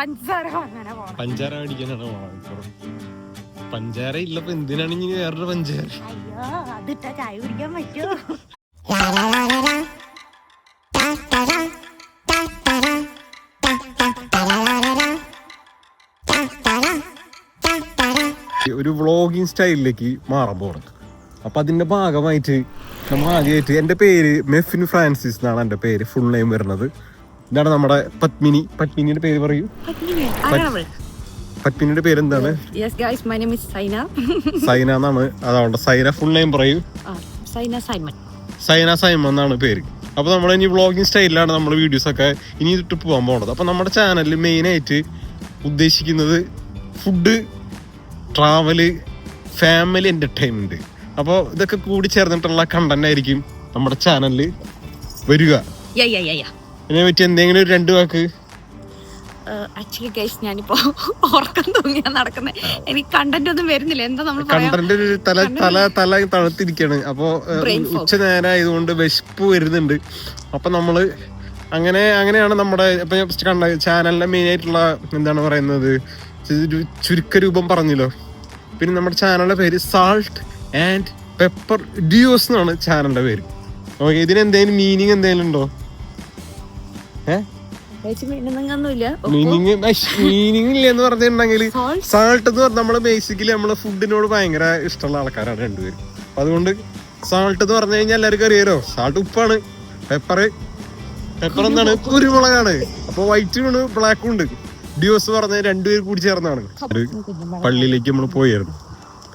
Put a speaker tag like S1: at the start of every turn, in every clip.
S1: പഞ്ചാര മേടിക്കാനാണ് പോണത്. പഞ്ചാര ഇല്ലപ്പോ എന്തിനാണ് ഇനി വേറൊരു പഞ്ചാര?
S2: ചായ കുടിക്കാൻ പറ്റുമോ?
S1: ഒരു വ്ളോഗിങ് സ്റ്റൈലിലേക്ക് മാറാൻ പോകണം. അപ്പൊ അതിന്റെ ഭാഗമായിട്ട് നമ്മൾ ആദ്യമായിട്ട്, എന്റെ പേര് മെഫിൻ ഫ്രാൻസിസ് എന്നാണ് എന്റെ പേര്, ഫുൾ നെയിം വരുന്നത്. ഇതാണ് നമ്മുടെ പത്മിനിയുടെ പേര് പറയൂ. പത്മിനിയുടെ പേര് എന്താണ്? സൈന എന്നാണ്. അതുകൊണ്ട് സൈന ഫുൾ നെയിം പറയൂ. സൈന സൈമൺ എന്നാണ് പേര്. അപ്പൊ നമ്മൾ ഇനി വ്ളോഗിങ് സ്റ്റൈലിലാണ് നമ്മൾ വീഡിയോസ് ഒക്കെ ഇനി ഇട്ട് പോകാൻ പോണത്. അപ്പൊ നമ്മുടെ ചാനലിൽ മെയിൻ ആയിട്ട് ഉദ്ദേശിക്കുന്നത് ഫുഡ്, ട്രാവല്, ഫാമിലി എന്റർടൈൻമെന്റ്. അപ്പോൾ ഇതൊക്കെ കൂടി ചേർന്നിട്ടുള്ള കണ്ടന്റ് ആയിരിക്കും നമ്മുടെ ചാനലിൽ വരിക. ഇതിനെ പറ്റി എന്തെങ്കിലും ഒരു 2 വാക്ക്?
S2: ആക്ച്വലി ഗൈസ്, ഞാനിപ്പോ ഉറക്കം തൂങ്ങിയാ നടക്കുന്നത്. എനിക്ക് കണ്ടന്റ് ഒന്നും വരുന്നില്ല. എന്താ നമ്മൾ
S1: കണ്ടന്റ് തല തണുത്തിരിക്കാണ്. അപ്പൊ ഉച്ച നേരം ആയതുകൊണ്ട് വിശപ്പ് വരുന്നുണ്ട്. അപ്പൊ നമ്മള് അങ്ങനെയാണ് നമ്മുടെ കണ്ട ചാനലിന്റെ മെയിൻ ആയിട്ടുള്ള എന്താണ് പറയുന്നത്, ചുരുക്ക രൂപം പറഞ്ഞല്ലോ. പിന്നെ നമ്മുടെ ചാനലിന്റെ പേര് സാൾട്ട് ആൻഡ് പെപ്പർ ഡ്യൂസ് എന്നാണ് ചാനലിന്റെ പേര്. ഓക്കെ, ഇതിന് എന്തെങ്കിലും മീനിങ് എന്തെങ്കിലും ഉണ്ടോ? മീനിങ് ഇല്ല എന്ന് പറഞ്ഞിട്ടുണ്ടെങ്കിൽ, സാൾട്ട് എന്ന് പറഞ്ഞാൽ നമ്മള് ബേസിക്കലി നമ്മള് ഫുഡിനോട് ഭയങ്കര ഇഷ്ടമുള്ള ആൾക്കാരാണ് രണ്ടുപേരും. അതുകൊണ്ട് സാൾട്ട് എന്ന് പറഞ്ഞു കഴിഞ്ഞാൽ എല്ലാവർക്കും അറിയാലോ, സാൾട്ട് ഉപ്പാണ്, പെപ്പർ എന്താണ്, കുരുമുളകാണ്. അപ്പൊ വൈറ്റും ഉണ്ട് ബ്ലാക്കും ഉണ്ട്. ഡ്യൂസ് പറഞ്ഞ 2 പേര് കൂടി ചേർന്നാണ്. പള്ളിയിലേക്ക് നമ്മൾ പോയായിരുന്നു.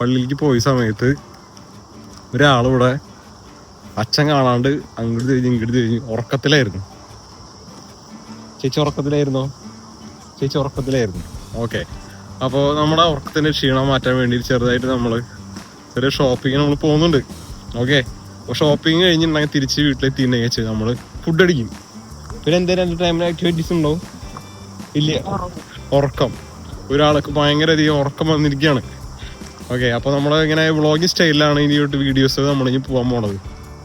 S1: പള്ളിയിലേക്ക് പോയ സമയത്ത് ഒരാളിവിടെ അച്ഛൻ കാണാണ്ട് അങ്ങോട്ട് തിരിഞ്ഞ് ഇങ്ങോട്ട് തിരിഞ്ഞ് ഉറക്കത്തിലായിരുന്നു. ചേച്ചി ഉറക്കത്തിലായിരുന്നോ? ചേച്ചി ഉറക്കത്തിലായിരുന്നു. ഓക്കെ, അപ്പോൾ നമ്മുടെ ഉറക്കത്തിന്റെ ക്ഷീണം മാറ്റാൻ വേണ്ടി ചെറുതായിട്ട് നമ്മള് ചെറിയ ഷോപ്പിങ്ങിന് നമ്മൾ പോകുന്നുണ്ട്. ഓക്കെ, അപ്പോൾ ഷോപ്പിംഗ് കഴിഞ്ഞിട്ടുണ്ടെങ്കിൽ തിരിച്ച് വീട്ടിലെത്തിയിട്ടുണ്ടെങ്കിൽ വെച്ച് നമ്മള് ഫുഡ് അടിക്കും. പിന്നെ എന്തെങ്കിലും എന്റർടൈൻമെന്റ് ആക്ടിവിറ്റീസ് ഉണ്ടോ? ഇല്ല, ഉറക്കം. ഒരാൾക്ക് ഭയങ്കര അധികം ഉറക്കം വന്നിരിക്കുകയാണ്. ഓക്കെ, അപ്പോൾ നമ്മള് ഇങ്ങനെ വ്ളോഗിങ് സ്റ്റൈലിലാണ് ഇനി വീഡിയോസ് നമ്മളിനി പോകാൻ പോണത്.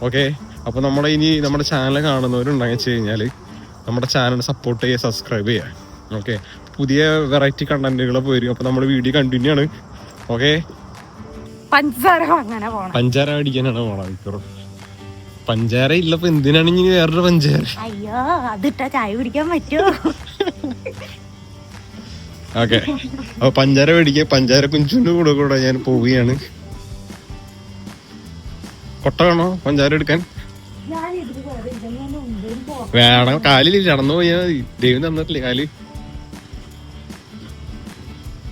S1: ഓക്കെ, അപ്പോൾ നമ്മുടെ ചാനൽ കാണുന്നവരുണ്ടെങ്കിൽ വെച്ച് കഴിഞ്ഞാൽ നമ്മുടെ ചാനൽ സപ്പോർട്ട് ചെയ്യുക, സബ്സ്ക്രൈബ് ചെയ്യുക. ഓക്കെ, പുതിയ വെറൈറ്റി കണ്ടന്റുകൾ വരും. അപ്പോൾ നമ്മുടെ വീഡിയോ കണ്ടിന്യൂ ആണ്. ഓക്കെ, പഞ്ചാര മേടിക്കാനാണ് പോണത്. പഞ്ചാര ഇല്ലപ്പോ എന്തിനാണ് ഇനി വേറൊരു പഞ്ചാര?
S2: ചായ കുടിക്കാൻ പറ്റുമോ?
S1: ഓക്കെ, അപ്പൊ പഞ്ചാര മേടിക്കുക. പഞ്ചാര കുഞ്ചിന്റെ കൂടെ ഞാൻ പോവുകയാണ്. കൊട്ട വേണോ പഞ്ചാര എടുക്കാൻ? വേണം, കാലിൽ നടന്നു പോയാ മതി. ദൈവം തന്നിട്ടില്ലേ കാല്?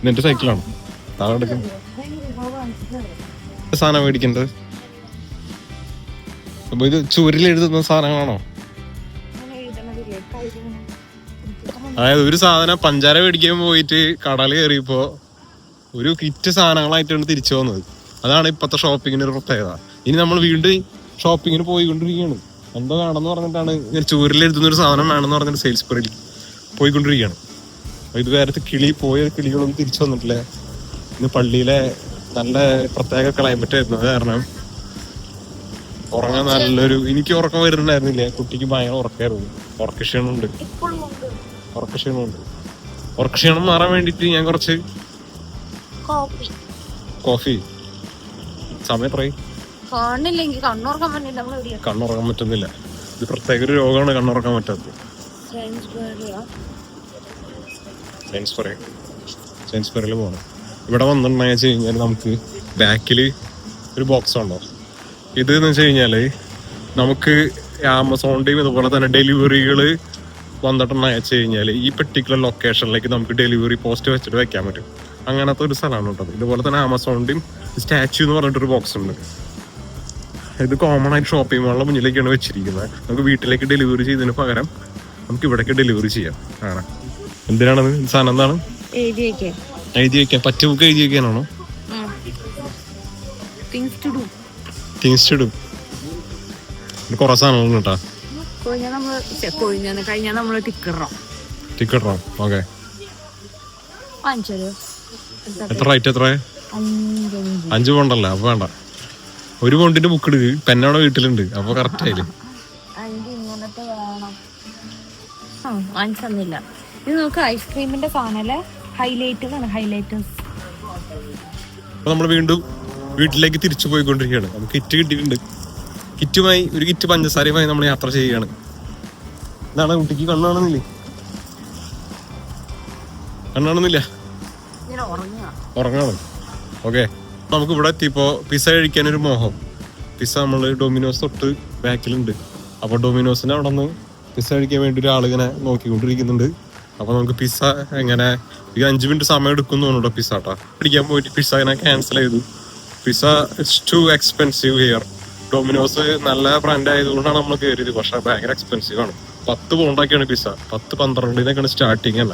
S1: നിന്റെ സൈക്കിളാണോ താഴെ എടുക്കാൻ? സാധനം മേടിക്കണ്ടത്? അപ്പൊ ഇത് ചുവരിൽ എഴുതുന്ന സാധനങ്ങളാണോ? അതായത് ഒരു സാധനം പഞ്ചാര മേടിക്കാൻ പോയിട്ട് കടൽ കയറിയപ്പോ ഒരു കിറ്റ് സാധനങ്ങളായിട്ടാണ് തിരിച്ചു വന്നത്. അതാണ് ഇപ്പത്തെ ഷോപ്പിങ്ങിന് ഒരു പ്രത്യേകത. ഇനി നമ്മൾ വീണ്ടും ഷോപ്പിങ്ങിന് പോയിക്കൊണ്ടിരിക്കുകയാണ്. എന്തോ വേണമെന്ന് പറഞ്ഞിട്ടാണ് ചുവരിൽ എഴുതുന്ന ഒരു സാധനം വേണമെന്ന് പറഞ്ഞിട്ട് സെയിൽസ് പെറിൽ പോയിക്കൊണ്ടിരിക്കുകയാണ്. ഇത് വേറെ കിളികളൊന്നും തിരിച്ചു വന്നിട്ടില്ല. ഇന്ന് പള്ളിയിലെ നല്ല പ്രത്യേക ക്ലൈമറ്റ് ആയിരുന്നു. അത് കാരണം ഉറങ്ങാൻ എനിക്ക് ഉറക്കം വരുന്നുണ്ടായിരുന്നില്ല. കുട്ടിക്ക് ഭയങ്കര ഉറക്കമായിരുന്നു. ഉറക്കക്ഷീണം മാറാൻ വേണ്ടിട്ട് ഞാൻ കുറച്ച് കോഫി. സമയം പറയും. കണ്ണുറങ്ങാൻ പറ്റുന്നില്ല. ഇത് പ്രത്യേക ഒരു രോഗമാണ് കണ്ണുറക്കാൻ പറ്റാത്തത്. സയൻസ്ബറിയിൽ പോകണം. ഇവിടെ വന്നിട്ടുണ്ടെന്ന് വെച്ച് കഴിഞ്ഞാൽ നമുക്ക് ബാക്കിൽ ഒരു ബോക്സ് ഉണ്ടോ. ഇത് എന്ന് വെച്ച് കഴിഞ്ഞാല് നമുക്ക് ആമസോണിന്റെയും ഇതുപോലെ തന്നെ ഡെലിവറികൾ വന്നിട്ടുണ്ടെന്ന് വെച്ച് കഴിഞ്ഞാൽ ഈ പെർട്ടിക്കുലർ ലൊക്കേഷനിലേക്ക് നമുക്ക് ഡെലിവറി പോസ്റ്റ് വെച്ചിട്ട് വെക്കാൻ പറ്റും. അങ്ങനത്തെ ഒരു സ്ഥലമാണ് കേട്ടത്. ഇതുപോലെ തന്നെ ആമസോണിന്റെയും സ്റ്റാച്യു എന്ന് പറഞ്ഞിട്ടൊരു ബോക്സ് ഉണ്ട്. ഇത് കോമൺ ആയിട്ട് ഷോപ്പിംഗ് മാളിന്റെ മുന്നിലേക്കാണ് വെച്ചിരിക്കുന്നത്. നമുക്ക് വീട്ടിലേക്ക് ഡെലിവറി ചെയ്തതിന് പകരം നമുക്ക് ഇവിടേക്ക് ഡെലിവറി ചെയ്യാം. ആണ് എന്തിനാണത്? സാധനം എന്താണ്? എഴുതി വെക്കാൻ പറ്റ ബുക്ക് എഴുതി വെക്കാനാണോ? Things to do. കുറെ സാധനങ്ങൾ കേട്ടാ. Ticket okay. എത്ര റേറ്റ്? എത്ര? 5 പൗണ്ടല്ല. അപ്പൊ വേണ്ട, 1 പൗണ്ടിന്റെ ബുക്ക് എടുക്ക്. പെന്നവിടെ വീട്ടിലുണ്ട്. അപ്പൊ കറക്റ്റ് ആയില്ലേ?
S2: ഇത് നോക്ക് ഐസ്ക്രീമിന്റെ സാധനല്ലേ, ഹൈലൈറ്റേഴ്സ്.
S1: അപ്പൊ നമ്മൾ വീണ്ടും വീട്ടിലേക്ക് തിരിച്ചു പോയിക്കൊണ്ടിരിക്കുകയാണ്. നമുക്ക് കിറ്റ് കിട്ടിയിട്ടുണ്ട്. കിറ്റുമായി ഒരു കിറ്റ് പഞ്ചസാരയുമായി നമ്മൾ യാത്ര ചെയ്യുകയാണ്. എന്താണ് കുട്ടിക്ക് കണ്ണാണെന്നില്ലേ? ഉറങ്ങാണ്. ഓക്കെ, നമുക്ക് ഇവിടെ എത്തിയപ്പോ പിസ്സ കഴിക്കാനൊരു മോഹം. പിസ്സ നമ്മൾ ഡൊമിനോസ് തൊട്ട് ബാക്കിലുണ്ട്. അപ്പൊ ഡൊമിനോസിന് അവിടെ നിന്ന് പിസ്സ കഴിക്കാൻ വേണ്ടി ഒരാളിങ്ങനെ നോക്കിക്കൊണ്ടിരിക്കുന്നുണ്ട്. അപ്പൊ നമുക്ക് പിസ്സ എങ്ങനെ 5 മിനിറ്റ് സമയം എടുക്കും തോന്നുന്നുണ്ടോ പിസ്സ കേട്ടോ. പിടിക്കാൻ പോയിട്ട് പിസ്സ ഇങ്ങനെ ക്യാൻസൽ ചെയ്തു. Pizza it's to expensive here. Dominoes നല്ല ബ്രാൻഡ് ആയതുകൊണ്ടാണ് നമ്മൾ കയറിയത്. പക്ഷെ ഭയങ്കര എക്സ്പെൻസീവ് ആണ്. 10 പൗണ്ടൊക്കെയാണ് പിസ്സ. 10-12 സ്റ്റാർട്ടിങ് അല്ല.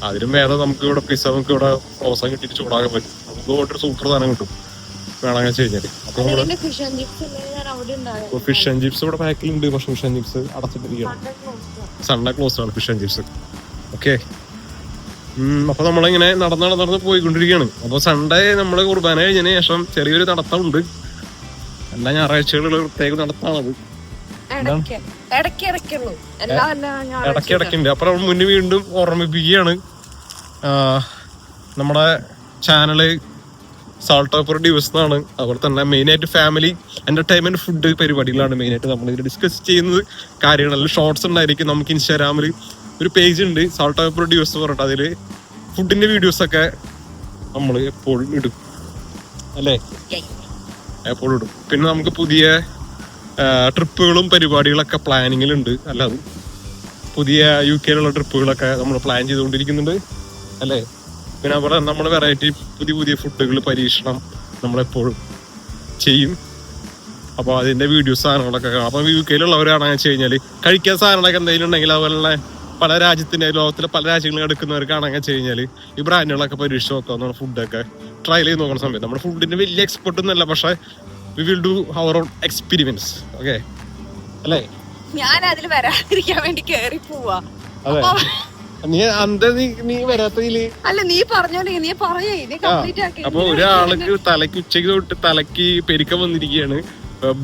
S1: അതിലും വേറെ നമുക്ക് ഇവിടെ പിസ്സ നമുക്ക് ഇവിടെ ഫ്രോസൺ കിട്ടിയിട്ട് ചൂടാക്കാൻ പറ്റും. നമുക്ക് ഒരു സൂപ്പർ സാധനം കിട്ടും വേണമെന്ന് വെച്ച് കഴിഞ്ഞാല്. അപ്പൊ നമ്മള് ഫിഷ് ആൻഡ് ചിപ്സ് ഇവിടെ പാക്കിലുണ്ട്. പക്ഷെ ഫിഷ് ആൻഡ് ചിപ്സ് അടച്ചിട്ടിരിക്കുകയാണ്. സൺഡേ ക്ലോസ് ആണ് ഫിഷ് ആൻഡ് ചിപ്സ്. ഓക്കെ, അപ്പൊ നമ്മളിങ്ങനെ നടന്ന് പോയിക്കൊണ്ടിരിക്കുകയാണ്. അപ്പൊ സൺഡേ നമ്മള് കുർബാന കഴിഞ്ഞതിന് ശേഷം ചെറിയൊരു നടത്തമുണ്ട്. എല്ലാ ഞായറാഴ്ചകളിൽ പ്രത്യേക നടത്താണത്. ഇടയ്ക്കിടയ്ക്കുണ്ട്. അപ്പൊ നമ്മൾ മുന്നേ വീണ്ടും ഓർമ്മിപ്പിക്കുകയാണ്, നമ്മുടെ ചാനല് സാൾട്ട് പേപ്പർ ഡ്യൂസ് എന്നാണ്. അതുപോലെ തന്നെ മെയിനായിട്ട് ഫാമിലി എന്റർടൈൻമെന്റ് ഫുഡ് പരിപാടികളാണ് മെയിനായിട്ട് നമ്മൾ ഇതിൽ ഡിസ്കസ് ചെയ്യുന്നത്. കാര്യങ്ങളെല്ലാം ഷോർട്സ് ഉണ്ടായിരിക്കും. നമുക്ക് ഇൻസ്റ്റാഗ്രാമിൽ ഒരു പേജ് ഉണ്ട്, സാൾട്ട് പേപ്പർ ഡ്യൂസ് പറഞ്ഞിട്ട്. അതിൽ ഫുഡിന്റെ വീഡിയോസ് ഒക്കെ നമ്മൾ എപ്പോഴും ഇടും അല്ലേ, എപ്പോഴും ഇടും. പിന്നെ നമുക്ക് പുതിയ ട്രിപ്പുകളും പരിപാടികളൊക്കെ പ്ലാനിങ്ങിലുണ്ട്. അല്ലാതെ പുതിയ UK ട്രിപ്പുകളൊക്കെ നമ്മൾ പ്ലാൻ ചെയ്തുകൊണ്ടിരിക്കുന്നുണ്ട് അല്ലേ. പിന്നെ അവിടെ നമ്മൾ വെറൈറ്റി പുതിയ ഫുഡുകൾ പരീക്ഷണം നമ്മളെപ്പോഴും ചെയ്യും. അപ്പോൾ അതിന്റെ വീഡിയോസ് സാധനങ്ങളൊക്കെ കാണാം. അപ്പോൾ UK വെച്ച് കഴിഞ്ഞാൽ കഴിക്കാൻ സാധനങ്ങളൊക്കെ എന്തെങ്കിലും ഉണ്ടെങ്കിൽ അതുപോലെ പല രാജ്യത്തിന്റെ ലോകത്തിലെ പല രാജ്യങ്ങളും എടുക്കുന്നവർക്കാണെങ്കിൽ വെച്ച് കഴിഞ്ഞാൽ ഈ ബ്രാൻഡുകളൊക്കെ പരീക്ഷിച്ച് നോക്കാം. നമ്മുടെ ഫുഡൊക്കെ ട്രയൽ ചെയ്ത് നോക്കുന്ന സമയത്ത് നമ്മുടെ ഫുഡിന്റെ വലിയ എക്സ്പെർട്ട് ഒന്നുമല്ല, പക്ഷെ we will do our own experiments. Okay അല്ലേ?
S2: ഞാൻ അതിൽ വരാതിരിക്കാൻ വേണ്ടി കേറി പോവാ.
S1: അതെ, നീ വരാത്തതില്
S2: അല്ല, നീ പറഞ്ഞോളൂ, നീ പറയേ, നീ കംപ്ലീറ്റ് ആക്കി.
S1: അപ്പൊ ഒരാൾക്ക് തലയ്ക്ക് ഉച്ചയ്ക്ക് തൊട്ട് തലയ്ക്ക് പെരുക്കം വന്നിരിക്കുകയാണ്.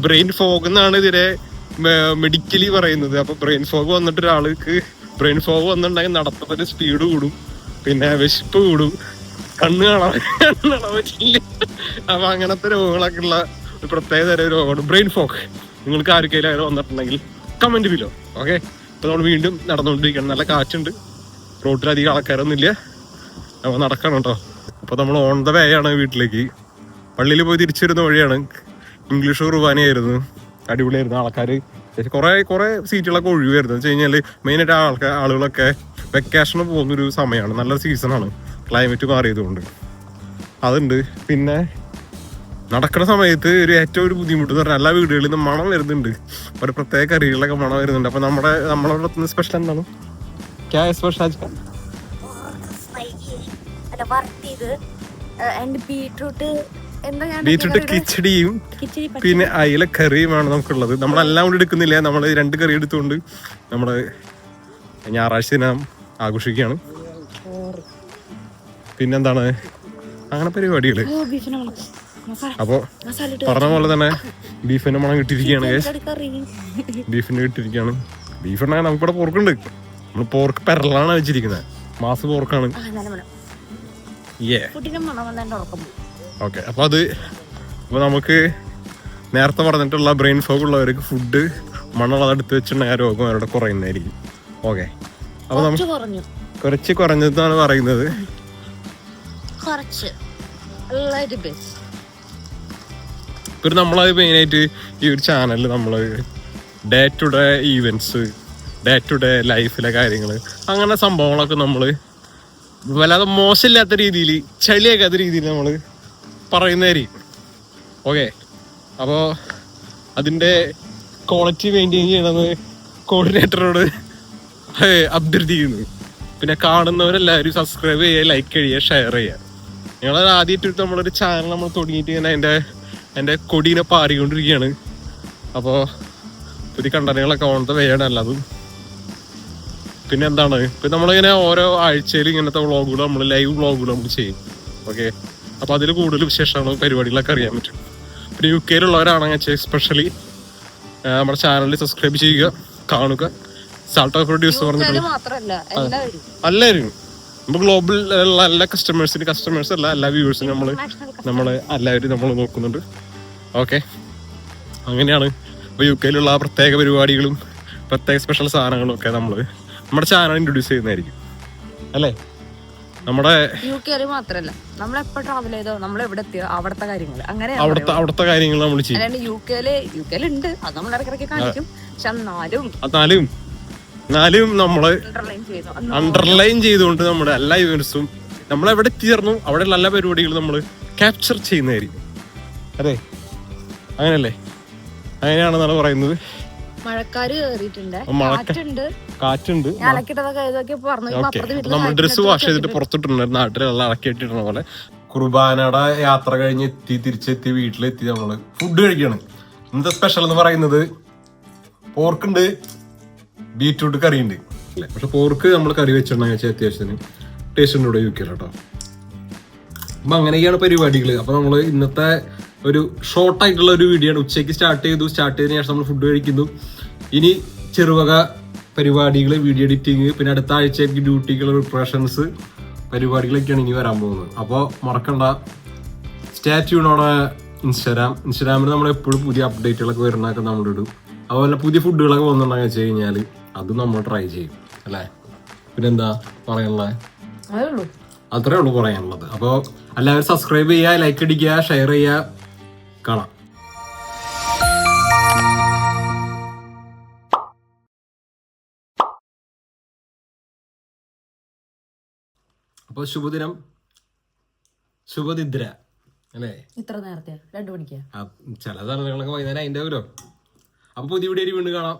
S1: ബ്രെയിൻ ഫോഗ് എന്നാണ് ഇതിനെ മെഡിക്കലി പറയുന്നത്. അപ്പൊ ബ്രെയിൻ ഫോഗ് വന്നിട്ട് ഒരാൾക്ക് ബ്രെയിൻ ഫോഗ് വന്നിട്ടുണ്ടെങ്കിൽ നടത്തത്തിന്റെ സ്പീഡ് കൂടും, പിന്നെ വിശപ്പ് കൂടും, കണ്ണ് കാണാൻ പറ്റില്ല. അപ്പൊ അങ്ങനത്തെ രോഗങ്ങളൊക്കെ ഉള്ള ഒരു പ്രത്യേക തരം രോഗമാണ് ബ്രെയിൻ ഫോഗ്. നിങ്ങൾക്ക് ആർക്കെങ്കിലും അങ്ങനെ വന്നിട്ടുണ്ടെങ്കിൽ കമന്റ് ബിലോ. ഓക്കെ, ഇപ്പൊ നമ്മൾ വീണ്ടും നടന്നുകൊണ്ടിരിക്കണം. നല്ല കാറ്റുണ്ട്, റോഡിലധികം ആൾക്കാരൊന്നുമില്ല. അപ്പൊ നടക്കണം കേട്ടോ. അപ്പൊ നമ്മൾ ഓൺ ദ വേ ആണ് വീട്ടിലേക്ക്. പള്ളിയിൽ പോയി തിരിച്ചു വരുന്ന വഴിയാണ്. ഇംഗ്ലീഷ് കുർബാനയായിരുന്നു, അടിപൊളിയായിരുന്നു. ആൾക്കാർ കുറെ സീറ്റുകളൊക്കെ ഒഴിവായിരുന്നു. വെച്ച് കഴിഞ്ഞാൽ മെയിനായിട്ട് ആളുകളൊക്കെ വെക്കേഷന് പോകുന്നൊരു സമയമാണ്, നല്ല സീസണാണ്, ക്ലൈമറ്റ് മാറിയതുകൊണ്ട് അതുണ്ട്. പിന്നെ നടക്കുന്ന സമയത്ത് ഏറ്റവും ഒരു ബുദ്ധിമുട്ട് എന്ന് പറഞ്ഞാൽ എല്ലാ വീടുകളിൽ നിന്ന് മണം വരുന്നുണ്ട്. ഒരു പ്രത്യേക കറികളിലൊക്കെ മണം വരുന്നുണ്ട്. അപ്പൊ നമ്മളവിടെ സ്പെഷ്യൽ എന്താണ്? ബീറ്റ്റൂട്ട് കിച്ചടിയും പിന്നെ അയില കറിയുമാണ് നമുക്കുള്ളത്. നമ്മളെല്ലാം കൂടി എടുക്കുന്നില്ല, നമ്മൾ 2 കറി എടുത്തുകൊണ്ട് നമ്മള് ഞായറാഴ്ച ദിനം ആഘോഷിക്കുകയാണ്. പിന്നെന്താണ് അങ്ങനെ പരിപാടികള്. അപ്പൊ പറഞ്ഞ പോലെ തന്നെ ബീഫിന്റെ മണം കിട്ടിയിരിക്കുകയാണ്. ബീഫ് ഉണ്ടെങ്കിൽ നമുക്കിവിടെ പോർക്കുണ്ട്. നമ്മൾ പോർക്ക് പെരലാണ് വെച്ചിരിക്കുന്നത്, മാസ് പോർക്കാണ്. ഓക്കെ, അപ്പൊ നമുക്ക് നേരത്തെ പറഞ്ഞിട്ടുള്ള ബ്രെയിൻ ഫോഗ് ഉള്ളവർക്ക് ഫുഡ് മണ്ണുള്ളത് എടുത്ത് വെച്ചിട്ടുണ്ടെങ്കിൽ ആ രോഗം അവരുടെ കുറയുന്നതായിരിക്കും. ഓക്കെ, അപ്പൊ നമ്മൾ കുറച്ച് കുറഞ്ഞതാണ് പറയുന്നത്. പിന്നെ നമ്മളത് മെയിനായിട്ട് ഈ ഒരു ചാനലിൽ നമ്മൾ day to day events, day to day ലൈഫിലെ കാര്യങ്ങൾ, അങ്ങനെ സംഭവങ്ങളൊക്കെ നമ്മൾ വല്ലാതെ മോശമില്ലാത്ത രീതിയിൽ, ചളിയാക്കാത്ത രീതിയിൽ നമ്മൾ പറയുന്നതായിരിക്കും. ഓക്കെ, അപ്പോൾ അതിൻ്റെ ക്വാളിറ്റി മെയിൻറ്റെയിൻ ചെയ്യണമെന്ന് കോർഡിനേറ്ററോട് അഭ്യർത്ഥിക്കുന്നു. പിന്നെ കാണുന്നവരെല്ലാവരും സബ്സ്ക്രൈബ് ചെയ്യുക, ലൈക്ക് ചെയ്യുക, ഷെയർ ചെയ്യുക. ഞങ്ങളത് ആദ്യമായിട്ട് നമ്മളൊരു ചാനൽ നമ്മൾ തുടങ്ങിയിട്ട് ഇങ്ങനെ എൻ്റെ കൊടീനെ പാറിക്കൊണ്ടിരിക്കുകയാണ്. അപ്പോൾ പുതിയ കണ്ടന്റുകളൊക്കെ ഓൺ ദ വേ ആണ്. അല്ലാതും പിന്നെ എന്താണ്, ഇപ്പം നമ്മളിങ്ങനെ ഓരോ ആഴ്ചയിൽ ഇങ്ങനത്തെ വ്ളോഗുകൾ, നമ്മൾ ലൈവ് വ്ളോഗുകൾ നമുക്ക് ചെയ്യും. ഓക്കെ, അപ്പോൾ അതിൽ കൂടുതൽ വിശേഷങ്ങളും പരിപാടികളൊക്കെ അറിയാൻ പറ്റും. പിന്നെ UK-യിലുള്ളവരാണെങ്കിൽ എസ്പെഷ്യലി നമ്മുടെ ചാനലിൽ സബ്സ്ക്രൈബ് ചെയ്യുക, കാണുക, സാൾട്ട് പ്രൊഡ്യൂസ് പറഞ്ഞിട്ടുള്ള
S2: മാത്രല്ല എല്ലാവരും
S1: എല്ലാവരും നമ്മൾ ഗ്ലോബൽ ഉള്ള എല്ലാ കസ്റ്റമേഴ്സ് അല്ല എല്ലാ വ്യൂവേഴ്സിനും നമ്മള് എല്ലാവരും നമ്മൾ നോക്കുന്നുണ്ട്. ഓക്കെ, അങ്ങനെയാണ്. ഇപ്പൊ UK ആ പ്രത്യേക പരിപാടികളും പ്രത്യേക സ്പെഷ്യൽ സാധനങ്ങളും ഒക്കെ നമ്മുടെ ചാനൽ ഇൻട്രൊഡ്യൂസ് ചെയ്യുന്നതായിരിക്കും അല്ലേ. നമ്മുടെ
S2: UK മാത്രല്ല നമ്മളെപ്പോ ട്രാവൽ ചെയ്തോ നമ്മൾ എവിടെ എത്തിയോ അവിടുത്തെ കാര്യങ്ങൾ അങ്ങനെ
S1: അവിടുത്തെ കാര്യങ്ങൾ നമ്മൾ ചെയ്യും.
S2: അല്ലാണ്ട് UK ഉണ്ട്, അത് നമ്മൾ ഇടയ്ക്കിടയ്ക്ക് കാണിക്കും. പക്ഷെ
S1: എന്നാലും നമ്മള് അണ്ടർലൈൻ ചെയ്തുകൊണ്ട് നമ്മുടെ എല്ലാ ഇവന്റ്സും നമ്മളെവിടെ എത്തിച്ചേർന്നു അവിടെയുള്ള എല്ലാ പരിപാടികളും നമ്മൾ ക്യാപ്ചർ ചെയ്യുന്നതായിരിക്കും. അതെ, അങ്ങനെയല്ലേ? അങ്ങനെയാണെന്നാണ് പറയുന്നത്.
S2: മഴക്കാര് കേറിയിട്ടുണ്ട്,
S1: കാറ്റുണ്ട്. നമ്മൾ ഡ്രസ്സ് വാഷ് ചെയ്തിട്ട് പുറത്തിട്ടുണ്ടായിരുന്നു, നാട്ടിലുള്ള ഇളക്കിയിട്ടിരുന്ന പോലെ. കുർബാനയുടെ യാത്ര കഴിഞ്ഞ് തിരിച്ചെത്തി വീട്ടിലെത്തി നമ്മള് ഫുഡ് കഴിക്കണം. ഇന്നത്തെ സ്പെഷ്യൽ എന്ന് പറയുന്നത് പോർക്കുണ്ട്, ബീറ്റ്റൂട്ട് കറി ഉണ്ട് അല്ലേ. പക്ഷെ പോർക്ക് നമ്മൾ കറി വെച്ചിട്ടുണ്ടെങ്കിൽ വെച്ചാൽ അത്യാവശ്യത്തിന് ടേസ്റ്റ് ഉണ്ട് ഇവിടെ UK കേട്ടോ. അപ്പൊ അങ്ങനെയൊക്കെയാണ് പരിപാടികൾ. അപ്പൊ നമ്മള് ഇന്നത്തെ ഒരു ഷോർട്ട് ആയിട്ടുള്ള ഒരു വീഡിയോ ആണ്. ഉച്ചയ്ക്ക് സ്റ്റാർട്ട് ചെയ്തതിനു ശേഷം നമ്മൾ ഫുഡ് കഴിക്കുന്നു. ഇനി ചെറുവക പരിപാടികൾ, വീഡിയോ എഡിറ്റിങ്, പിന്നെ അടുത്ത ആഴ്ചയ്ക്ക് ഡ്യൂട്ടിക്കുള്ള പ്രിപ്പറേഷൻസ് പരിപാടികളൊക്കെയാണ് ഇനി വരാൻ പോകുന്നത്. അപ്പോൾ മറക്കണ്ട, സ്റ്റേ ട്യൂണോടെ ഇൻസ്റ്റാഗ്രാമിൽ നമ്മൾ എപ്പോഴും പുതിയ അപ്ഡേറ്റുകളൊക്കെ വരുന്നതൊക്കെ നമ്മളിടും. അതുപോലെ പുതിയ ഫുഡുകളൊക്കെ വന്നിട്ടുണ്ടെന്ന് വെച്ച് കഴിഞ്ഞാൽ അത് നമ്മൾ ട്രൈ ചെയ്യും അല്ലേ. പിന്നെന്താ പറയാനുള്ളത്? അത്രേ ഉള്ളൂ പറയാനുള്ളത്. അപ്പോൾ എല്ലാവരും സബ്സ്ക്രൈബ് ചെയ്യുക, ലൈക്ക് അടിക്കുക, ഷെയർ ചെയ്യുക. കാണാം. അപ്പൊ ശുഭദിനം, ശുഭനിദ്ര അല്ലേ.
S2: ഇത്ര നേരത്തെ 2 മണിക്കാ
S1: ചില സാധനങ്ങളൊക്കെ വൈകുന്നേരം അതിൻ്റെ ഓരോ. അപ്പൊ പുതിയ വീഡിയോ വീണ്ടും കാണാം.